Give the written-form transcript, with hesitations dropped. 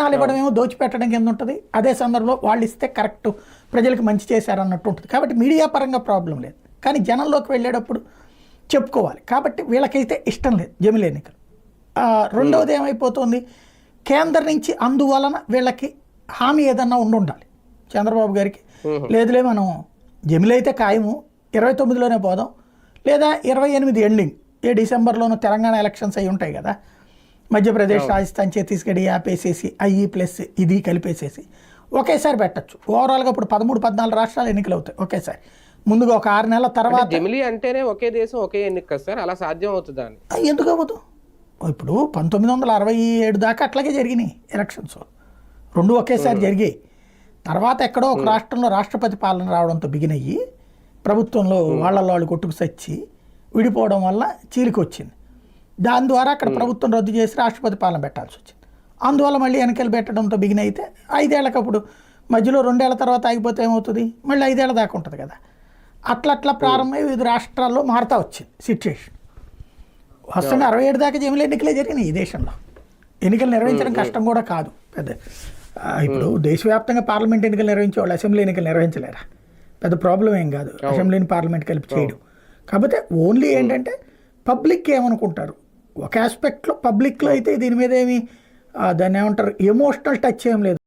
దక్షిణాలు ఇవ్వడం ఏమో దోచిపెట్టడం కింద ఉంటుంది. అదే సందర్భంలో వాళ్ళు ఇస్తే కరెక్ట్ ప్రజలకు మంచి చేశారన్నట్టు ఉంటుంది. కాబట్టి మీడియా పరంగా ప్రాబ్లం లేదు, కానీ జనంలోకి వెళ్ళేటప్పుడు చెప్పుకోవాలి. కాబట్టి వీళ్ళకైతే ఇష్టం లేదు జమిలి ఎన్నికలు. రెండవది ఏమైపోతుంది, కేంద్రం నుంచి అందువలన వీళ్ళకి హామీ ఏదన్నా ఉండాలి చంద్రబాబు గారికి. లేదులే మనం జమిలి అయితే ఖాయము 29లోనే పోదాం, లేదా 28 ఎండింగ్, డిసెంబర్లోనూ తెలంగాణ ఎలక్షన్స్ అయి ఉంటాయి కదా, మధ్యప్రదేశ్, రాజస్థాన్, ఛత్తీస్గఢ్ ఆపేసేసి అయ్యి ప్లస్ ఇది కలిపేసేసి ఒకేసారి పెట్టచ్చు. ఓవరాల్గా ఇప్పుడు 13-14 రాష్ట్రాలు ఎన్నికలు అవుతాయి ఒకేసారి. ముందుగా ఒక 6 నెలల తర్వాత. జమిలి అంటేనే ఒకే దేశం ఒకే ఎన్నిక సార్, అలా సాధ్యం అవుతుందా? ఎందుకు అవ్వదు? ఇప్పుడు 1967 దాకా అట్లాగే జరిగినాయి ఎలక్షన్స్, రెండు ఒకేసారి జరిగాయి. తర్వాత ఎక్కడో ఒక రాష్ట్రంలో రాష్ట్రపతి పాలన రావడంతో బిగినయ్యి ప్రభుత్వంలో వాళ్ళు కొట్టుకు సచ్చి విడిపోవడం వల్ల చీలిక వచ్చింది. దాని ద్వారా అక్కడ ప్రభుత్వం రద్దు చేసి రాష్ట్రపతి పాలన పెట్టాల్సి వచ్చింది. అందువల్ల మళ్ళీ ఎన్నికలు పెట్టడంతో బిగిన్ అయితే 5 ఏళ్ళకి, అప్పుడు మధ్యలో 2 ఏళ్ల తర్వాత ఆగిపోతే ఏమవుతుంది, మళ్ళీ 5 ఏళ్ళ దాకా ఉంటుంది కదా. అట్లా ప్రారంభమై వివిధ రాష్ట్రాల్లో మారుతూ వచ్చింది సిచ్యువేషన్. వాస్తవంగా 67 దాకా జమిలి ఎన్నికలే జరిగినాయి ఈ దేశంలో. ఎన్నికలు నిర్వహించడం కష్టం కూడా కాదు పెద్ద. ఇప్పుడు దేశవ్యాప్తంగా పార్లమెంట్ ఎన్నికలు నిర్వహించే వాళ్ళు అసెంబ్లీ ఎన్నికలు నిర్వహించలేరా? పెద్ద ప్రాబ్లం ఏం కాదు అసెంబ్లీని పార్లమెంట్ కలిపి చేయడం. కాకపోతే ఓన్లీ ఏంటంటే పబ్లిక్ ఏమనుకుంటారు, ఒక ఆస్పెక్ట్లో పబ్లిక్లో అయితే దీని మీద ఏమి దాన్ని ఏమంటారు ఎమోషనల్ టచ్ ఏం లేదు.